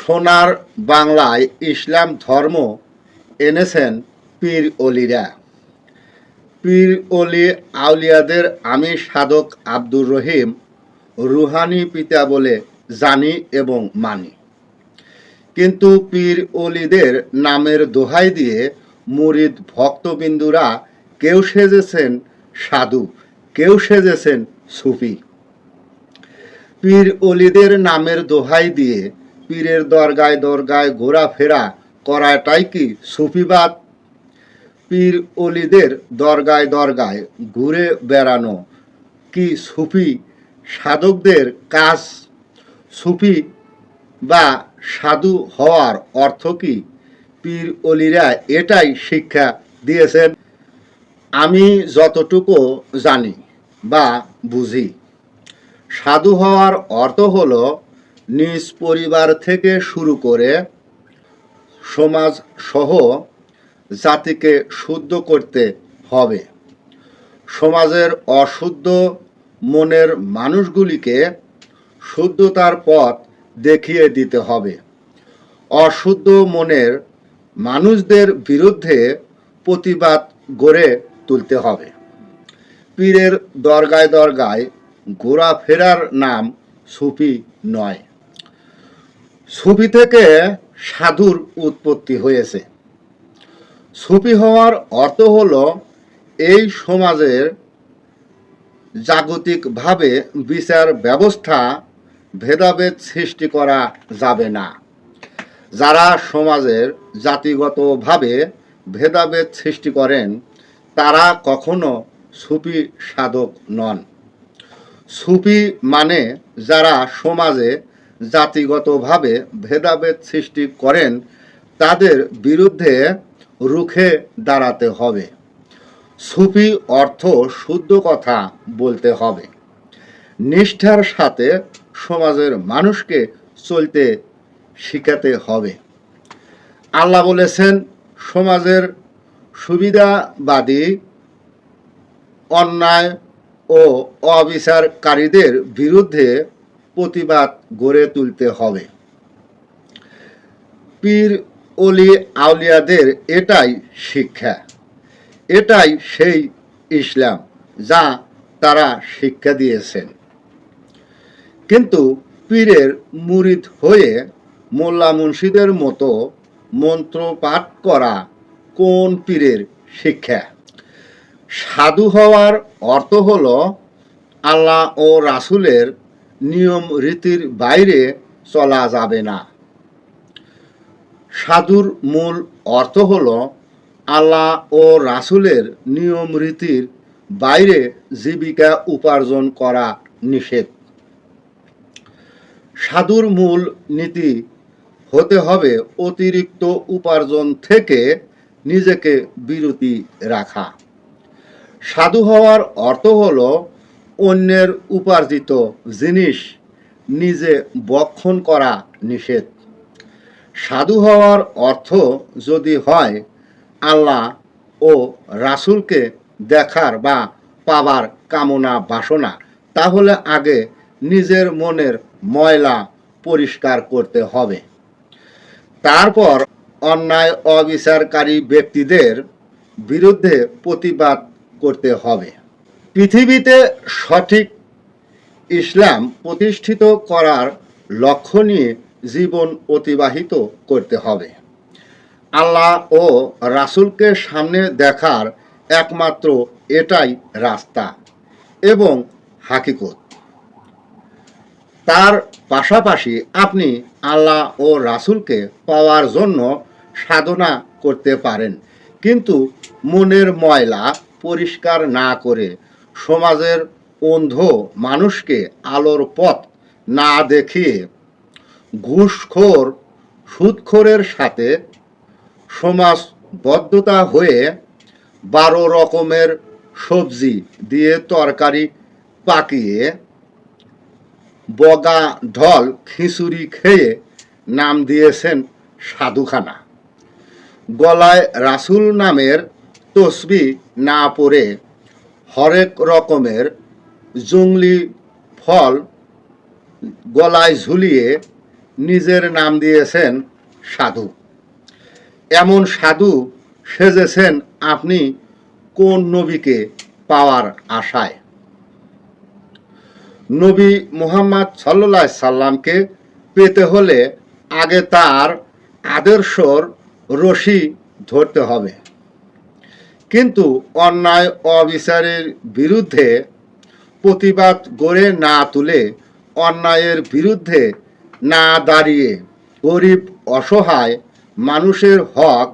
সোনার বাংলায় ইসলাম ধর্ম এনেছেন পীর অলিরা। পীর অলি আউলিয়াদের আমি সাধক আব্দুর রহিম রুহানি পিতা বলে জানি এবং মানি। কিন্তু পীর অলিদের নামের দোহাই দিয়ে মুরিদ ভক্তবিন্দুরা কেউ সেজেছেন সাধু, কেউ সেজেছেন সুফি। পীর অলিদের নামের দোহাই দিয়ে পীরের দরগায় দরগায় ঘোরাফেরা করাটাই কি সুফিবাদ? পীর অলিদের দরগায় দরগায় ঘুরে বেড়ানো কি সুফি সাধকদের কাজ? সুফি বা সাধু হওয়ার অর্থ কি? পীর অলিরা এটাই শিক্ষা দিয়েছেন। আমি যতটুকু জানি বা বুঝি, সাধু হওয়ার অর্থ হলো নিজ পরিবার থেকে শুরু করে সমাজ সহ জাতিকে শুদ্ধ করতে হবে। সমাজের অশুদ্ধ মনের মানুষগুলিকে শুদ্ধতার পথ দেখিয়ে দিতে হবে। অশুদ্ধ মনের মানুষদের বিরুদ্ধে প্রতিবাদ গড়ে তুলতে হবে। পীরের দরগায় দরগায় ঘোরাফেরার নাম সুফি নয়। সুফি থেকে সাধুর উৎপত্তি হয়েছে। সুফি হওয়ার অর্থ হলো এই সমাজের জাগতিকভাবে বিচার ব্যবস্থা ভেদাভেদ সৃষ্টি করা যাবে না। যারা সমাজের জাতিগতভাবে ভেদাভেদ সৃষ্টি করেন তারা কখনো সুফি সাধক নন। সুফি মানে যারা সমাজে জাতিগতভাবে ভেদাভেদ সৃষ্টি করেন তাদের বিরুদ্ধে রুখে দাঁড়াতে হবে। সুফি অর্থ শুদ্ধ কথা বলতে হবে। নিষ্ঠার সাথে সমাজের মানুষকে চলতে শিখাতে হবে। আল্লাহ বলেছেন, সমাজের সুবিধাবাদী অন্যায় ও অবিচারকারীদের বিরুদ্ধে প্রতিবাদ গড়ে তুলতে হবে। পীর অলি আউলিয়াদের এটাই শিক্ষা, এটাই সেই ইসলাম যা তারা শিক্ষা দিয়েছেন। কিন্তু পীরের মুরিদ হয়ে মোল্লা মুন্সিদের মতো মন্ত্র পাঠ করা কোন পীরের শিক্ষা? সাধু হওয়ার অর্থ হলো আল্লাহ ও রাসূলের নিয়ম রীতির বাইরে চলা যাবে না। সাধুর মূল অর্থ হলো আল্লাহ ও রাসূলের নিয়ম রীতির বাইরে জীবিকা উপার্জন করা নিষেধ। সাধুর মূল নীতি হতে হবে অতিরিক্ত উপার্জন থেকে নিজেকে বিরতি রাখা। সাধু হওয়ার অর্থ হলো অন্যের উপার্জিত জিনিস নিজে ভক্ষণ করা নিষেধ। সাধু হওয়ার অর্থ যদি হয় আল্লাহ ও রাসূলকে দেখার বা পাবার কামনা বাসনা, তাহলে আগে নিজের মনের ময়লা পরিষ্কার করতে হবে। তারপর অন্যায় অবিচারকারী ব্যক্তিদের বিরুদ্ধে প্রতিবাদ করতে হবে। পৃথিবীতে সঠিক ইসলাম প্রতিষ্ঠিত করার লক্ষ্য নিয়ে জীবন অতিবাহিত করতে হবে। আল্লাহ ও রাসূলকে সামনে দেখার একমাত্র এটাই রাস্তা এবং হাকিকত। তার পাশাপাশি আপনি আল্লাহ ও রাসূলকে পাওয়ার জন্য সাধনা করতে পারেন, কিন্তু মনের ময়লা পরিষ্কার না করে সমাজের অন্ধ মানুষকে আলোর পথ না দেখিয়ে ঘুষখোর সুদখোরের সাথে সমাজবদ্ধতা হয়ে 12 রকমের সবজি দিয়ে তরকারি পাকিয়ে বগা ঢল খিচুড়ি খেয়ে নাম দিয়েছেন সাধুখানা। গলায় রাসূল নামের তসবিহ না পড়ে হরেক রকমের জঙ্গলি ফল গলায় ঝুলিয়ে নিজের নাম দিয়েছেন সাধু। এমন সাধু সেজেছেন আপনি কোন নবীকে পাওয়ার আশায়? নবী মুহাম্মদ সাল্লাল্লাহু আলাইহি সাল্লামকে পেতে হলে আগে তার আদর্শর রশি ধরতে হবে, কিন্তু অন্যায় অবিচারের বিরুদ্ধে প্রতিবাদ গড়ে না তুলে, অন্যায়ের বিরুদ্ধে না দাঁড়িয়ে গরিব অসহায় মানুষের হক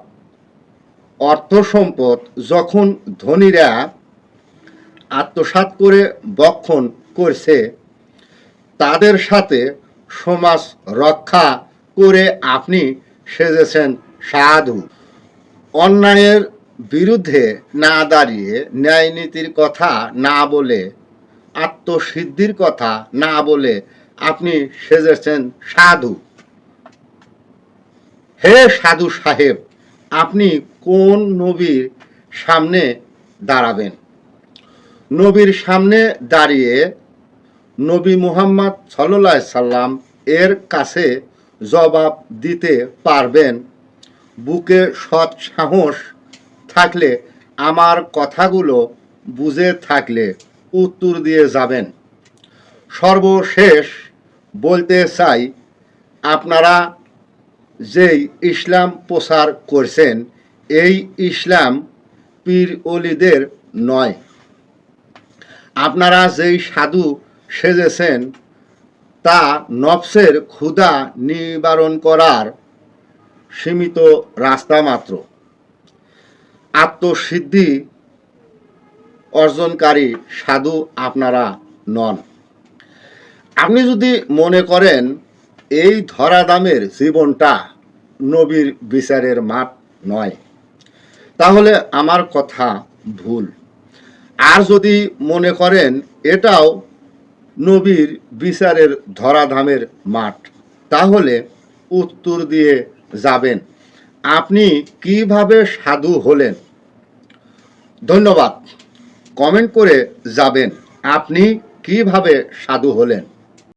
অর্থ সম্পদ যখন ধনীরা আত্মসাৎ করে বক্ষণ করছে, তাদের সাথে সমাজ রক্ষা করে আপনি সেজেছেন সাধু। অন্যায়ের বিরুদ্ধে না দাঁড়িয়ে, ন্যায় নীতির কথা না বলে, আত্মসিদ্ধির কথা না বলে আপনি সেজেছেন সাধু। হে সাধু সাহেব, আপনি কোন নবীর সামনে দাঁড়াবেন? নবীর সামনে দাঁড়িয়ে নবী মুহাম্মদ সাল্লাল্লাহু আলাইহি সাল্লাম এর কাছে জবাব দিতে পারবেন? বুকে সৎ সাহস থাকলে, আমার কথাগুলো বুঝে থাকলে উত্তর দিয়ে যাবেন। সর্বশেষ বলতে চাই, আপনারা যেই ইসলাম প্রচার করছেন, এই ইসলাম পীর ওলিদের নয়। আপনারা যেই সাধু সেজেছেন, তা নফসের ক্ষুধা নিবারণ করার সীমিত রাস্তা মাত্র। আত্মসিদ্ধি অর্জনকারী সাধু আপনারা নন। আপনি যদি মনে করেন এই ধরাধামের জীবনটা নবীর বিচারের মাঠ নয়, তাহলে আমার কথা ভুল। আর যদি মনে করেন এটাও নবীর বিচারের ধরাধামের মাঠ, তাহলে উত্তর দিয়ে যাবেন, আপনি কিভাবে সাধু হলেন। ধন্যবাদ। কমেন্ট করে যাবেন আপনি কিভাবে সাধু হলেন।